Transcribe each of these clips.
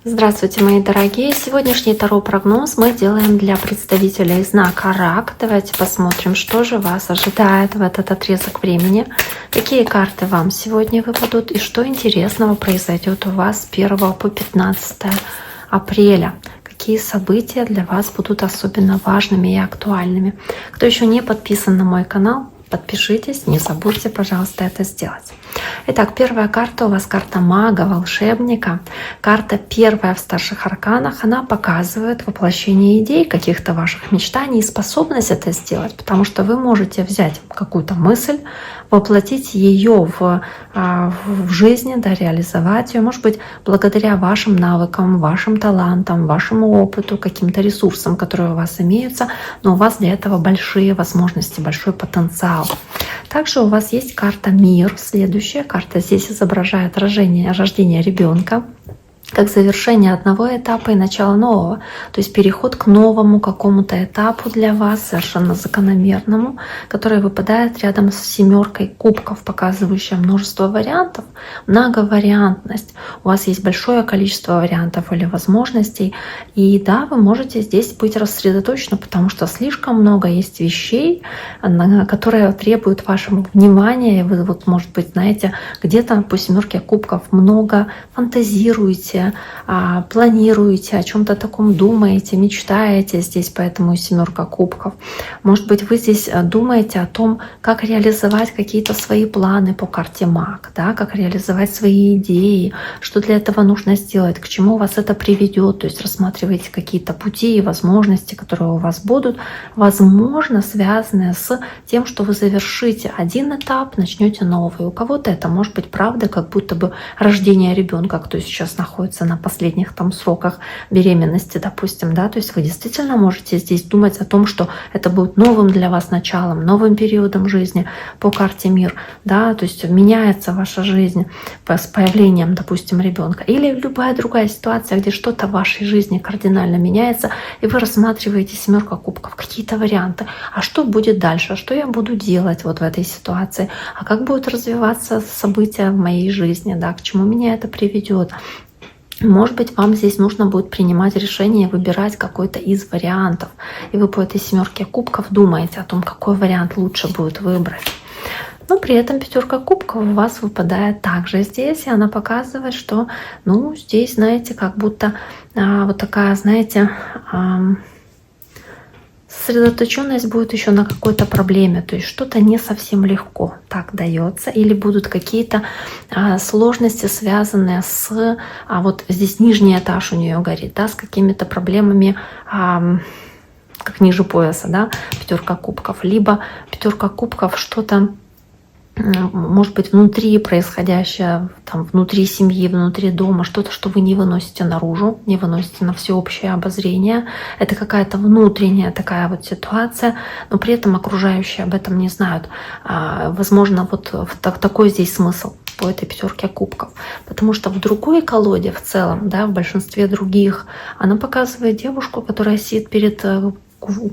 Здравствуйте, мои дорогие! Сегодняшний таро-прогноз мы делаем для представителей знака Рак. Давайте посмотрим, что же вас ожидает в этот отрезок времени, какие карты вам сегодня выпадут и что интересного произойдет у вас с 1 по 15 апреля. Какие события для вас будут особенно важными и актуальными. Кто еще не подписан на мой канал, подпишитесь, не забудьте, пожалуйста, это сделать. Итак, первая карта у вас карта мага, волшебника. Карта первая в старших арканах. Она показывает воплощение идей, каких-то ваших мечтаний и способность это сделать, потому что вы можете взять какую-то мысль, воплотить ее в жизни, да, реализовать ее, может быть, благодаря вашим навыкам, вашим талантам, вашему опыту, каким-то ресурсам, которые у вас имеются, но у вас для этого большие возможности, большой потенциал. Также у вас есть карта Мир. Следующая карта здесь изображает рождение ребенка как завершение одного этапа и начало нового. То есть переход к новому какому-то этапу для вас, совершенно закономерному, который выпадает рядом с семеркой кубков, показывающая множество вариантов, многовариантность. У вас есть большое количество вариантов или возможностей. И да, вы можете здесь быть рассредоточены, потому что слишком много есть вещей, которые требуют вашего внимания. И вы, вот, может быть, знаете, где-то по семерке кубков много фантазируете, планируете, о чем-то таком думаете, мечтаете здесь, поэтому и семерка кубков. Может быть, вы здесь думаете о том, как реализовать какие-то свои планы по карте Маг, да, как реализовать свои идеи, что для этого нужно сделать, к чему вас это приведет. То есть рассматриваете какие-то пути и возможности, которые у вас будут, возможно, связанные с тем, что вы завершите один этап, начнете новый. У кого-то это может быть правда, как будто бы рождение ребенка, кто сейчас находится на последних там сроках беременности, допустим, да, то есть вы действительно можете здесь думать о том, что это будет новым для вас началом, новым периодом жизни по карте Мир, да, то есть меняется ваша жизнь с появлением, допустим, ребенка, или любая другая ситуация, где что-то в вашей жизни кардинально меняется, и вы рассматриваете семерку кубков, какие-то варианты, а что будет дальше, что я буду делать вот в этой ситуации, а как будут развиваться события в моей жизни, да, к чему меня это приведет. Может быть, вам здесь нужно будет принимать решение, выбирать какой-то из вариантов. И вы по этой семерке кубков думаете о том, какой вариант лучше будет выбрать. Но при этом пятерка кубков у вас выпадает также здесь. И она показывает, что, ну, здесь, знаете, как будто вот такая, знаете, сосредоточенность будет еще на какой-то проблеме, то есть что-то не совсем легко так дается, или будут какие-то сложности, связанные с вот здесь нижний этаж у нее горит, да, с какими-то проблемами, как ниже пояса, да, пятерка кубков, либо пятерка кубков что-то, может быть, внутри происходящее, там, внутри семьи, внутри дома, что-то, что вы не выносите наружу, не выносите на всеобщее обозрение. Это какая-то внутренняя такая вот ситуация, но при этом окружающие об этом не знают. Возможно, вот такой здесь смысл по этой пятерке кубков. Потому что в другой колоде в целом, да, в большинстве других, она показывает девушку, которая сидит перед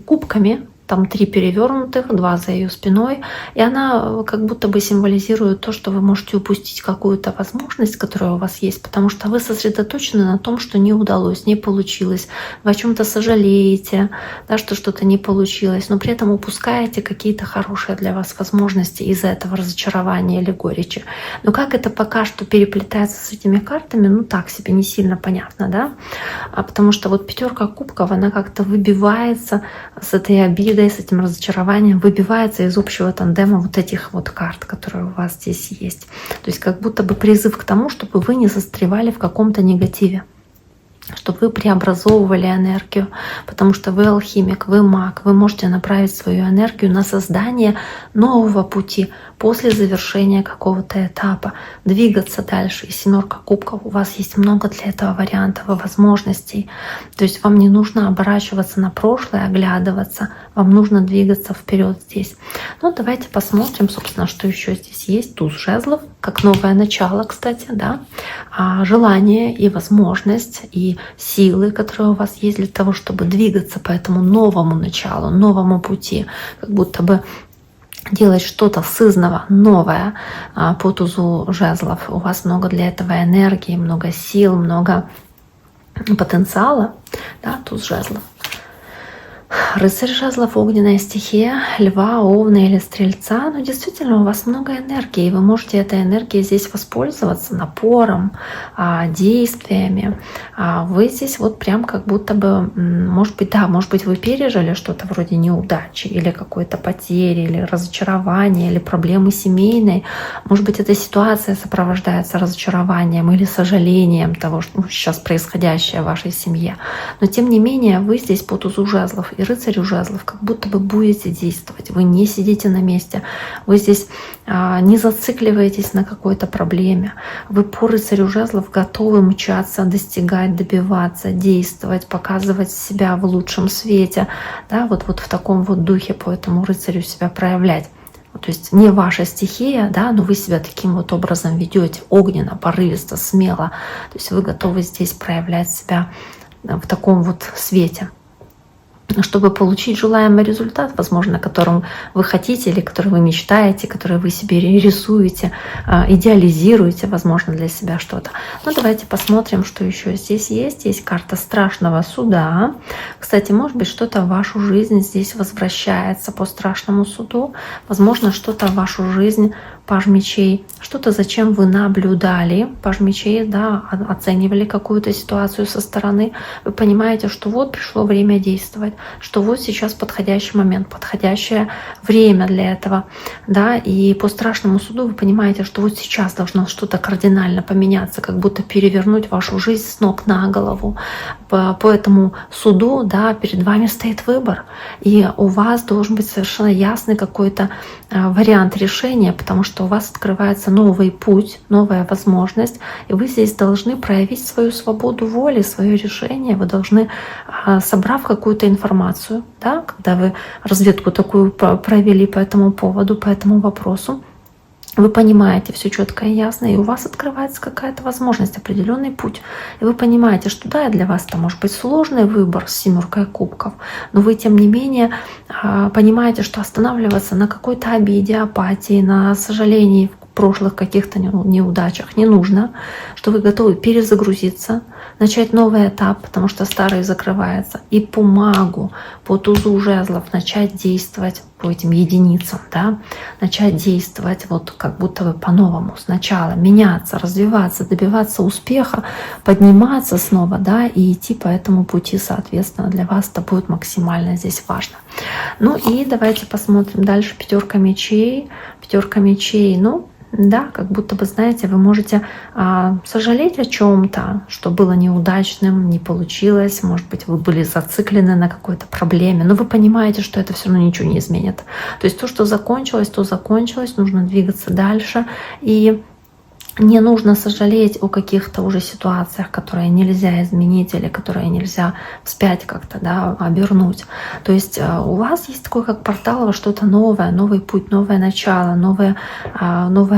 кубками, там 3 перевернутых, 2 за ее спиной, и она как будто бы символизирует то, что вы можете упустить какую-то возможность, которая у вас есть, потому что вы сосредоточены на том, что не удалось, не получилось, вы о чем-то сожалеете, да, что что-то не получилось, но при этом упускаете какие-то хорошие для вас возможности из-за этого разочарования или горечи. Но как это пока что переплетается с этими картами, ну так себе, не сильно понятно, да, потому что вот пятерка кубков, она как-то выбивается с этой обиды, с этим разочарованием, выбивается из общего тандема вот этих вот карт, которые у вас здесь есть. То есть как будто бы призыв к тому, чтобы вы не застревали в каком-то негативе, чтобы вы преобразовывали энергию, потому что вы алхимик, вы маг, вы можете направить свою энергию на создание нового пути после завершения какого-то этапа, двигаться дальше. И семерка кубков, у вас есть много для этого вариантов и возможностей. То есть вам не нужно оборачиваться на прошлое, оглядываться, вам нужно двигаться вперед здесь. Ну, давайте посмотрим, собственно, что еще здесь есть. Туз жезлов, как новое начало, кстати, да, желание и возможность, и силы, которые у вас есть для того, чтобы двигаться по этому новому началу, новому пути, как будто бы делать что-то сызново, новое по тузу жезлов. У вас много для этого энергии, много сил, много потенциала, да, туз жезлов. Рыцарь жезлов, огненная стихия, льва, овна или стрельца. Но действительно у вас много энергии, и вы можете этой энергией здесь воспользоваться, напором, действиями. Вы здесь вот прям как будто бы, может быть, вы пережили что-то вроде неудачи или какой-то потери, или разочарования, или проблемы семейной. Может быть, эта ситуация сопровождается разочарованием или сожалением того, что сейчас происходящее в вашей семье. Но тем не менее, вы здесь по тузу жезлов и рыцарю жезлов как будто бы будете действовать. Вы не сидите на месте, вы здесь не зацикливаетесь на какой-то проблеме. Вы по рыцарю жезлов готовы мчаться, достигать, добиваться, действовать, показывать себя в лучшем свете. Да, вот в таком вот духе по этому рыцарю себя проявлять. То есть не ваша стихия, да, но вы себя таким вот образом ведете, огненно, порывисто, смело. То есть вы готовы здесь проявлять себя в таком вот свете, чтобы получить желаемый результат, возможно, которым вы хотите или который вы мечтаете, который вы себе рисуете, идеализируете, возможно, для себя что-то. Но давайте посмотрим, что еще здесь есть. Есть карта страшного суда. Кстати, может быть, что-то в вашу жизнь здесь возвращается по страшному суду. Возможно, что-то в вашу жизнь, паж мечей, что-то, зачем вы наблюдали, паж мечей, да, оценивали какую-то ситуацию со стороны. Вы понимаете, что вот пришло время действовать, что вот сейчас подходящий момент, подходящее время для этого, да, и по страшному суду вы понимаете, что вот сейчас должно что-то кардинально поменяться, как будто перевернуть вашу жизнь с ног на голову. По этому суду, да, перед вами стоит выбор, и у вас должен быть совершенно ясный какой-то вариант решения, потому что у вас открывается новый путь, новая возможность, и вы здесь должны проявить свою свободу воли, свое решение. Вы должны, собрав какую-то информацию, да, когда вы разведку такую провели по этому поводу, по этому вопросу, вы понимаете все четко и ясно, и у вас открывается какая-то возможность, определенный путь. И вы понимаете, что да, для вас это может быть сложный выбор с 7 кубков, но вы тем не менее понимаете, что останавливаться на какой-то обиде, апатии, на сожалении в прошлых каких-то неудачах не нужно, что вы готовы перезагрузиться, начать новый этап, потому что старый закрывается, и по магу, по тузу жезлов начать действовать по этим единицам, да, начать действовать вот как будто бы по-новому сначала, меняться, развиваться, добиваться успеха, подниматься снова, да, и идти по этому пути, соответственно, для вас это будет максимально здесь важно. Ну и давайте посмотрим дальше. Пятерка мечей, ну, да, как будто бы, знаете, вы можете сожалеть о чем-то, что было неудачным, не получилось, может быть, вы были зациклены на какой-то проблеме, но вы понимаете, что это все равно ничего не изменит. То есть то, что закончилось, то закончилось, нужно двигаться дальше, и не нужно сожалеть о каких-то уже ситуациях, которые нельзя изменить или которые нельзя вспять как-то, да, обернуть. То есть у вас есть такой как портал во что-то новое, новый путь, новое начало, новое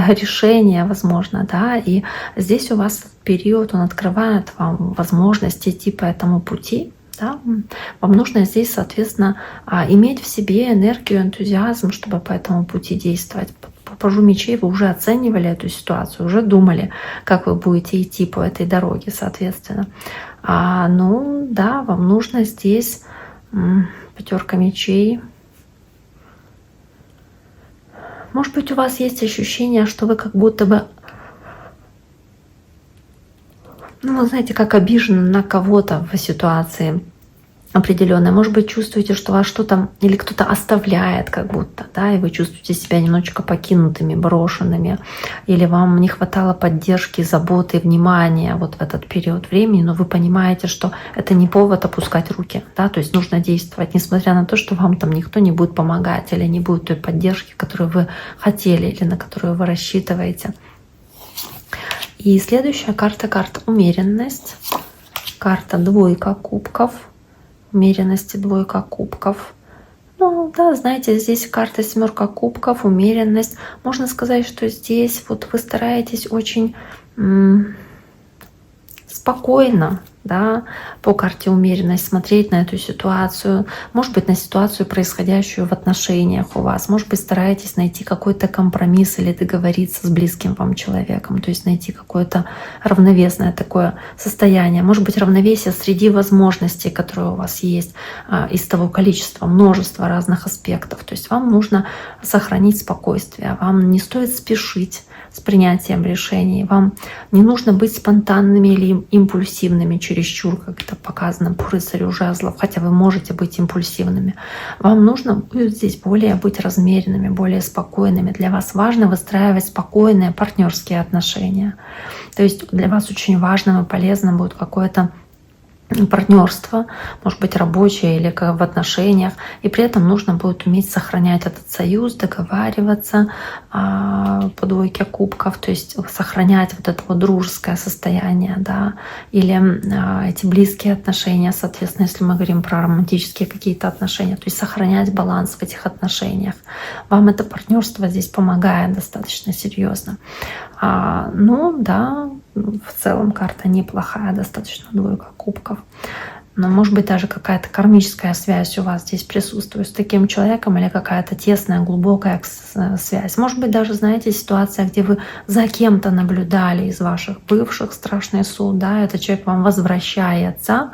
решение, возможно, да, и здесь у вас период, он открывает вам возможность идти по этому пути. Да? Вам нужно здесь, соответственно, иметь в себе энергию, энтузиазм, чтобы по этому пути действовать. По пажу мечей вы уже оценивали эту ситуацию, уже думали, как вы будете идти по этой дороге, соответственно. Ну да, вам нужно здесь пятерка мечей. Может быть, у вас есть ощущение, что вы как будто бы, ну, вы знаете, как обижены на кого-то в ситуации определенной. Может быть, чувствуете, что вас что-то или кто-то оставляет как будто, да, и вы чувствуете себя немножечко покинутыми, брошенными, или вам не хватало поддержки, заботы, внимания вот в этот период времени, но вы понимаете, что это не повод опускать руки, да, то есть нужно действовать, несмотря на то, что вам там никто не будет помогать или не будет той поддержки, которую вы хотели или на которую вы рассчитываете. И следующая карта умеренность, карта двойка кубков, умеренности, двойка кубков. Ну да, знаете, здесь карта 7 кубков, умеренность. Можно сказать, что здесь вот вы стараетесь очень спокойно, да, по карте умеренность смотреть на эту ситуацию, может быть, на ситуацию, происходящую в отношениях у вас, может быть, стараетесь найти какой-то компромисс или договориться с близким вам человеком, то есть найти какое-то равновесное такое состояние, может быть, равновесие среди возможностей, которые у вас есть, из того количества, множества разных аспектов, то есть вам нужно сохранить спокойствие, вам не стоит спешить с принятием решений. Вам не нужно быть спонтанными или импульсивными чересчур, как это показано по рыцарю жезлов, хотя вы можете быть импульсивными. Вам нужно будет здесь более быть размеренными, более спокойными. Для вас важно выстраивать спокойные партнерские отношения. То есть для вас очень важным и полезным будет какое-то партнерство, может быть, рабочее или в отношениях, и при этом нужно будет уметь сохранять этот союз, договариваться по двойке кубков, то есть сохранять вот это вот дружеское состояние, да, или эти близкие отношения, соответственно, если мы говорим про романтические какие-то отношения, то есть сохранять баланс в этих отношениях. Вам это партнерство здесь помогает достаточно серьезно. Ну да, в целом карта неплохая, достаточно, двойка кубков. Но может быть даже какая-то кармическая связь у вас здесь присутствует с таким человеком или какая-то тесная, глубокая связь. Может быть даже, знаете, ситуация, где вы за кем-то наблюдали из ваших бывших, страшный суд, да, этот человек вам возвращается,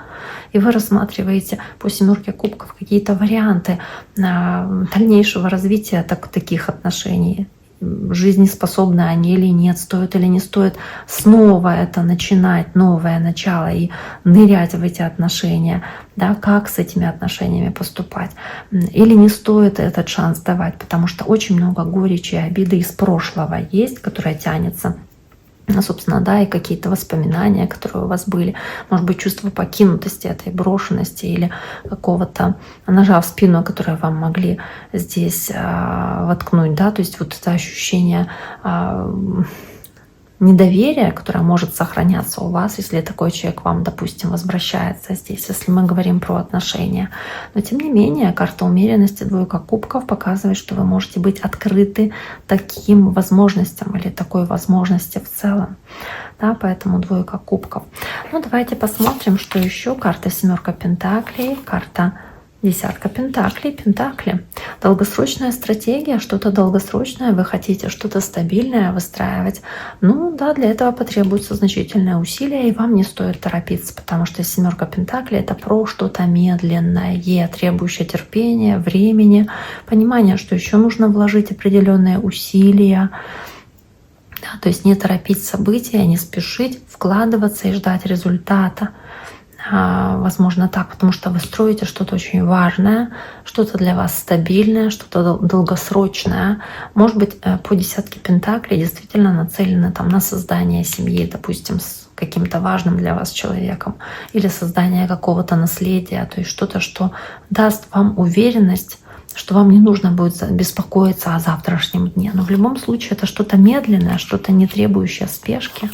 и вы рассматриваете по семерке кубков какие-то варианты дальнейшего развития таких отношений. Жизнеспособны они или нет, стоит или не стоит снова это начинать, новое начало и нырять в эти отношения, да, как с этими отношениями поступать. Или не стоит этот шанс давать, потому что очень много горечи и обиды из прошлого есть, которая тянется. Собственно, да, и какие-то воспоминания, которые у вас были, может быть, чувство покинутости, этой брошенности или какого-то ножа в спину, которое вам могли здесь воткнуть, да, то есть вот это ощущение недоверия, которое может сохраняться у вас, если такой человек вам, допустим, возвращается здесь, если мы говорим про отношения. Но тем не менее, карта умеренности, двойка кубков показывает, что вы можете быть открыты таким возможностям или такой возможности в целом. Да, поэтому двойка кубков. Ну, давайте посмотрим, что еще. Карта семерка пентаклей, карта десятка пентаклей, пентакли. Долгосрочная стратегия, что-то долгосрочное, вы хотите что-то стабильное выстраивать. Ну да, для этого потребуется значительное усилие, и вам не стоит торопиться, потому что семерка пентаклей — это про что-то медленное, требующее терпения, времени, понимание, что еще нужно вложить определенные усилия. Да, то есть не торопить события, не спешить, вкладываться и ждать результата. Возможно так, потому что вы строите что-то очень важное, что-то для вас стабильное, что-то долгосрочное. Может быть, по десятке пентаклей действительно нацелены там на создание семьи, допустим, с каким-то важным для вас человеком, или создание какого-то наследия, то есть что-то, что даст вам уверенность, что вам не нужно будет беспокоиться о завтрашнем дне. Но в любом случае это что-то медленное, что-то не требующее спешки.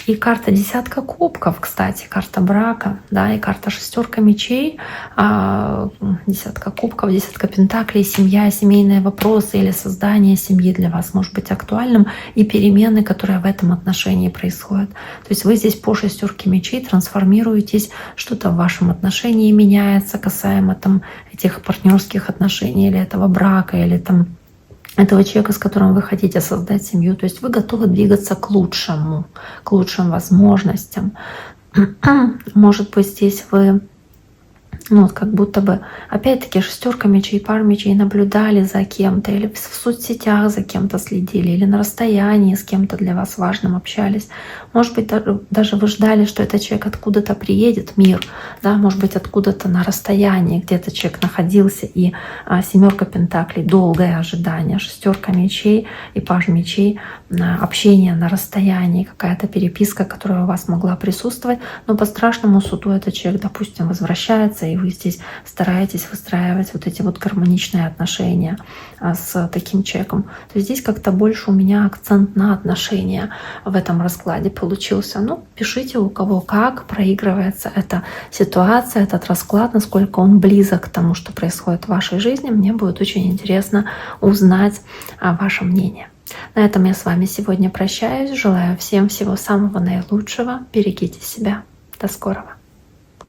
И карта десятка кубков, кстати, карта брака, да, и карта шестерка мечей, десятка кубков, десятка пентаклей, семья, семейные вопросы или создание семьи для вас может быть актуальным, и перемены, которые в этом отношении происходят. То есть вы здесь по шестерке мечей трансформируетесь, что-то в вашем отношении меняется касаемо там этих партнерских отношений или этого брака, или там этого человека, с которым вы хотите создать семью. То есть вы готовы двигаться к лучшему, к лучшим возможностям. Может быть, здесь вы как будто бы, опять-таки, шестерка мечей, пар мечей, наблюдали за кем-то, или в соцсетях за кем-то следили, или на расстоянии с кем-то для вас важным общались. Может быть, даже вы ждали, что этот человек откуда-то приедет в мир, да, может быть, откуда-то на расстоянии, где этот человек находился, и семерка пентаклей — долгое ожидание, шестерка мечей и паж мечей — общение на расстоянии, какая-то переписка, которая у вас могла присутствовать, но по страшному суду этот человек, допустим, возвращается, и вы здесь стараетесь выстраивать вот эти вот гармоничные отношения с таким человеком. То есть здесь как-то больше у меня акцент на отношения в этом раскладе получился. Ну, пишите, у кого как проигрывается эта ситуация, этот расклад, насколько он близок к тому, что происходит в вашей жизни. Мне будет очень интересно узнать ваше мнение. На этом я с вами сегодня прощаюсь. Желаю всем всего самого наилучшего. Берегите себя. До скорого.